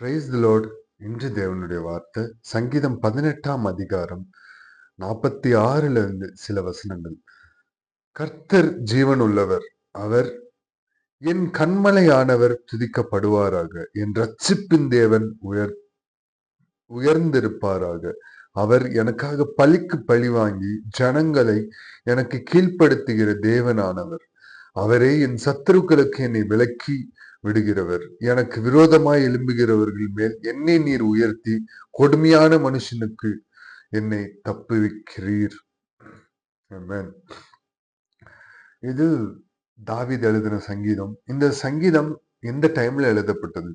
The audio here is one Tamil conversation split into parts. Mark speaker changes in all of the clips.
Speaker 1: Praise the Lord. இன்று தேவனுடைய வார்த்தை சங்கீதம் 18ஆம் அதிகாரம் 46ல இருந்து சில வசனங்கள். கர்த்தர் ஜீவன் உள்ளவர், அவர் என் கண்மலையானவர் துதிக்கப்படுவாராக. என் ரட்சிப்பின் தேவன் உயர்ந்திருப்பாராக. அவர் எனக்காக பழிக்கு பழி வாங்கி ஜனங்களை எனக்கு கீழ்ப்படுத்துகிற தேவனானவர். அவரே என் சத்துருக்களுக்கு என்னை விலக்கி விடுகிறவர். எனக்கு விரோதமாய் எழும்புகிறவர்கள் மேல் என்னை நீர் உயர்த்தி கொடுமையான மனுஷனுக்கு என்னை தப்புவிக்கிறீர். ஆமென். இது தாவீது எழுதின சங்கீதம். இந்த சங்கீதம் எந்த டைம்ல எழுதப்பட்டது?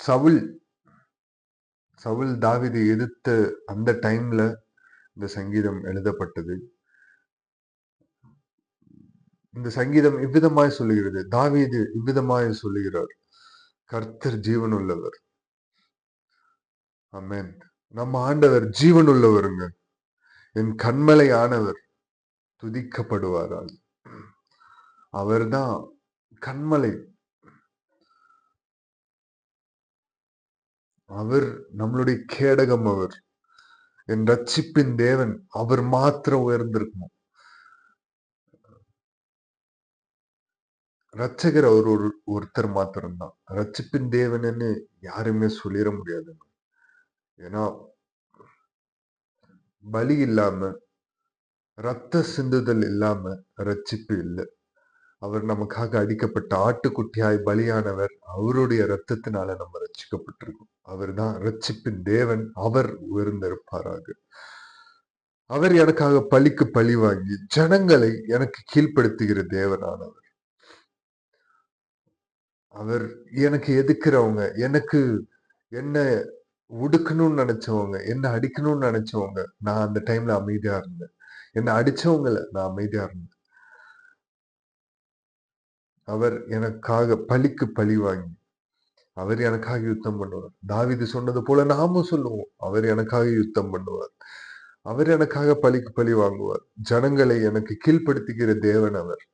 Speaker 1: சவுல் சவுல் தாவீதை எதிர்த்த அந்த டைம்ல இந்த சங்கீதம் எழுதப்பட்டது. இந்த சங்கீதம் இவ்விதமாய் சொல்லுகிறது. தாவீது இவ்விதமாய் சொல்லுகிறார், கர்த்தர் ஜீவன் உள்ளவர். ஆமென். நம்ம ஆண்டவர் ஜீவன் உள்ளவருங்க. என் கண்மலை ஆனவர் துதிக்கப்படுவாராக. அவர்தான் கண்மலை. அவர் நம்மளுடைய கேடகம். அவர் என் ரட்சிப்பின் தேவன். அவர் மாத்திரம் உயர்ந்திருக்கணும். ரட்சகர் அவர் ஒருத்தர் மாத்திரம்தான். ரட்சிப்பின் தேவன்னு யாருமே சொல்லிட முடியாது. ஏன்னா பலி இல்லாம, ரத்த சிந்துதல் இல்லாம ரட்சிப்பு இல்லை. அவர் நமக்காக அடிக்கப்பட்ட ஆட்டுக்குட்டியாய் பலியானவர். அவருடைய ரத்தத்தினால நம்ம ரட்சிக்கப்பட்டிருக்கோம். அவர் தான் ரட்சிப்பின் தேவன். அவர் உயர்ந்திருப்பாராக. அவர் எனக்காக பழிக்கு பழி வாங்கி ஜனங்களை எனக்கு கீழ்ப்படுத்துகிற தேவனானவர். அவர் எனக்கு எதிர்க்கிறவங்க, எனக்கு என்ன உடுக்கணும்னு நினைச்சவங்க, என்ன அடிக்கணும்னு நினைச்சவங்க, நான் அந்த டைம்ல அமைதியா இருந்தேன். என்ன அடிச்சவங்கள நான் அமைதியா இருந்தேன். அவர் எனக்காக பழிக்கு பழி வாங்கி அவர் எனக்காக யுத்தம் பண்ணுவார். தாவீது சொன்னது போல நாமும் சொல்லுவோம், அவர் எனக்காக யுத்தம் பண்ணுவார். அவர் எனக்காக பழிக்கு பழி வாங்குவார். ஜனங்களை எனக்கு கீழ்ப்படுத்துகிற தேவன் அவர்.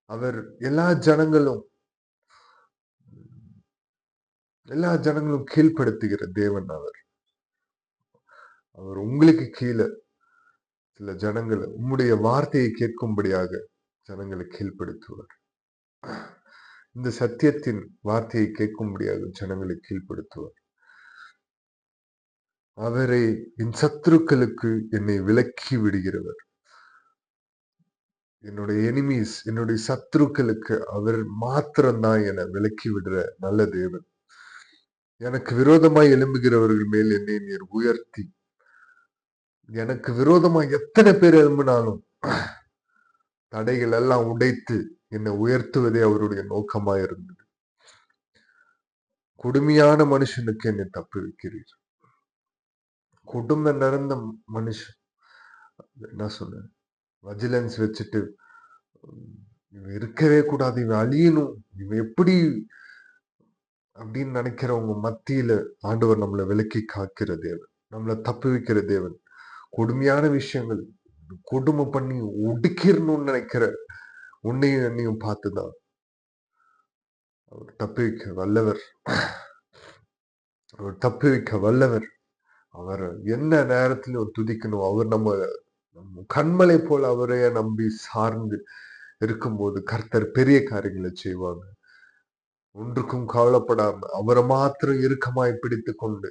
Speaker 1: அவர் எல்லா ஜனங்களும் கீழ்ப்படுத்துகிற தேவன் அவர். அவர் உங்களுக்கு கீழே சில ஜனங்களை உம்முடைய வார்த்தையை கேட்கும்படியாக ஜனங்களை கீழ்ப்படுத்துவார். இந்த சத்தியத்தின் வார்த்தையை கேட்கும்படியாக ஜனங்களை கீழ்ப்படுத்துவார். அவரை என் சத்துருக்களுக்கு என்னை விலக்கி விடுகிறவர். என்னுடைய எனிமீஸ், என்னுடைய சத்துருக்களுக்கு அவர் மாத்திரம்தான் என்னை விலக்கி விடுற நல்ல தேவன். எனக்கு விரோதமாய் எழும்புகிறவர்கள் மேல் என்னை நீர் உயர்த்தி, எனக்கு விரோதமாய் எத்தனை பேர் எழும்பினாலும் தடைகள் எல்லாம் உடைத்து என்னை உயர்த்துவதே அவருடைய நோக்கமாய் இருந்தது. கொடுமையான மனுஷனுக்கு என்னை தப்பு வைக்கிறீர். கொடுமை நடந்த மனுஷன் என்ன சொன்ன, வஜிலன்ஸ் வச்சுட்டு இவன் இருக்கவே கூடாது, இவன் அழியணும், இவன் எப்படி அப்படின்னு நினைக்கிறவங்க மத்தியில ஆண்டவர் நம்மளை விலக்கி காக்கிற தேவன், நம்மளை தப்பு வைக்கிற தேவன். கொடுமையான விஷயங்கள் கொடுமை பண்ணி ஒடுக்கிடணும்னு நினைக்கிற உன்னையும் என்னையும் பார்த்துதான் அவர் தப்பு வைக்க வல்லவர். அவர் தப்பு வைக்க வல்லவர். அவர் என்ன நேரத்திலும் துதிக்கணும். அவர் நம்ம கண்மலை போல அவரைய நம்பி சார்ந்து இருக்கும்போது கர்த்தர் பெரிய காரியங்களை செய்வாங்க. ஒன்றுக்கும் கவலைப்படாம அவரை மாத்திரம் இறுக்கமாய் பிடித்து கொண்டு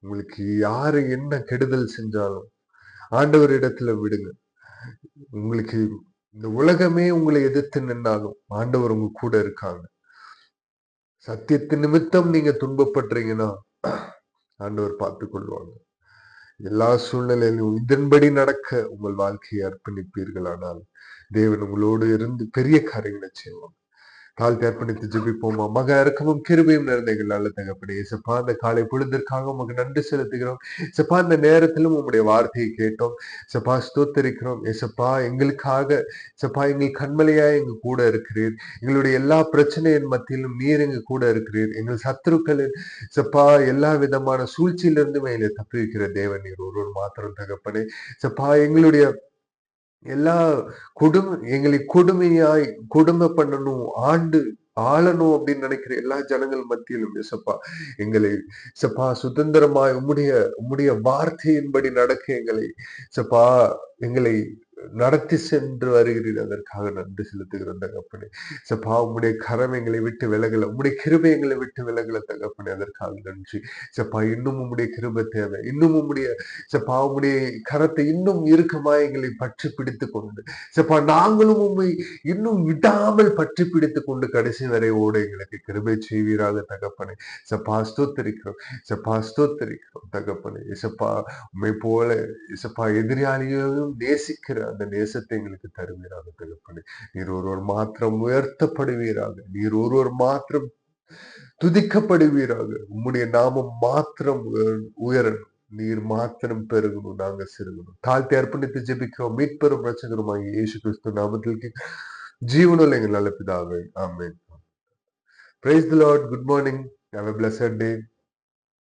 Speaker 1: உங்களுக்கு யாரு என்ன கெடுதல் செஞ்சாலும் ஆண்டவர் இடத்துல விடுங்க. உங்களுக்கு இந்த உலகமே உங்களை எதிர்த்து நின்றாலும் ஆண்டவர் உங்க கூட இருக்காங்க. சத்தியத்தின் நிமித்தம் நீங்க துன்பப்படுறீங்கன்னா ஆண்டவர் பார்த்து கொள்வாங்க. எல்லா சூழ்நிலையிலும் இதன்படி நடக்க உங்கள் வாழ்க்கையை அர்ப்பணிப்பீர்களானால் தேவன் உங்களோடு இருந்து பெரிய காரியங்களை செய்வாங்க. தாழ்த்தி அர்ப்பணித்து ஜெபிப்போமா. மக இறக்கமும் கிருபையும் நிறைந்த எங்கள் நல்ல தகப்பனே, இயேசப்பா, இந்த காலை பொழுதிற்காக உமக்கு நன்றி செலுத்துகிறோம். இயேசப்பா, இந்த நேரத்திலும் உம்முடைய வார்த்தையை கேட்டோம். இயேசப்பா, ஸ்தோத்தரிக்கிறோம். இயேசப்பா, எங்களுக்காக இயேசப்பா எங்கள் கண்மலையாய் எங்க கூட இருக்கிறீர். எங்களுடைய எல்லா பிரச்சனையின் மத்தியிலும் நீர் எங்க கூட இருக்கிறீர். எங்கள் சத்துருக்களின் இயேசப்பா எல்லா விதமான சூழ்ச்சியிலிருந்து எங்களை தப்புவிக்கிற தேவன் நீர் ஒருவர் மாத்திரம் தகப்பனே. இயேசப்பா, எங்களுடைய எல்லா எங்களை கொடுமையாய் கொடுமை பண்ணணும், ஆண்டு ஆளணும் அப்படின்னு நினைக்கிற எல்லா ஜனங்கள் மத்தியிலும் இசப்பா எங்களை இசப்பா சுதந்திரமாய் உம்முடைய வார்த்தையின்படி நடக்க எங்களை இசப்பா எங்களை நடத்தி சென்று வருகிறீர். அதற்காக நன்றி செலுத்துகிறோம் தகப்பனே. சப்பா உம்முடைய கரம் எங்களை விட்டு விலகல, உம்முடைய கிருபை எங்களை விட்டு விலகல தகப்பனே. அதற்காக நன்றி சப்பா. இன்னும் உம்முடைய கிருபை தேவை. இன்னும் உம்முடைய சப்பா உம்முடைய கரத்தை இன்னும் இறுக்கமாய் எங்களை பற்றி பிடித்துக் கொண்டு சப்பா நாங்களும் உம்மை இன்னும் விடாமல் பற்றி பிடித்துக் கொண்டு கடைசி வரை ஓட எங்களுக்கு கிருபை செய்வீராக தகப்பனே. சப்பா ஸ்தோத்தரிக்கிறோம், சப்பா ஸ்தோத்தரிக்கிறோம் தகப்பனே. இசப்பா உம்மை போல இசப்பா எதிராளியையும் நேசிக்கிற அந்த நேசத்தை எங்களுக்கு தருவீராக தகப்பனே. நீர் ஒருவர் மாத்திரம் உயர்த்தப்படுவீராக, நீர் ஒருவர் மாத்திரம் துதிக்கப்படுவீராக. உம்முடைய நாமம் மாத்திரம் உயரணும், நீர் மாத்திரம் பெருகணும், நாங்க சிறுகணும். தாழ்த்தி அர்ப்பணித்து ஜெபிக்கிறோம் மீட்பெரும் ரட்சகருமாகிய இயேசு கிறிஸ்து நாமத்தில் ஜீவனுள்ள எங்கள் நல்ல பிதாவே, ஆமென். Praise the Lord. Good morning. Have a blessed day.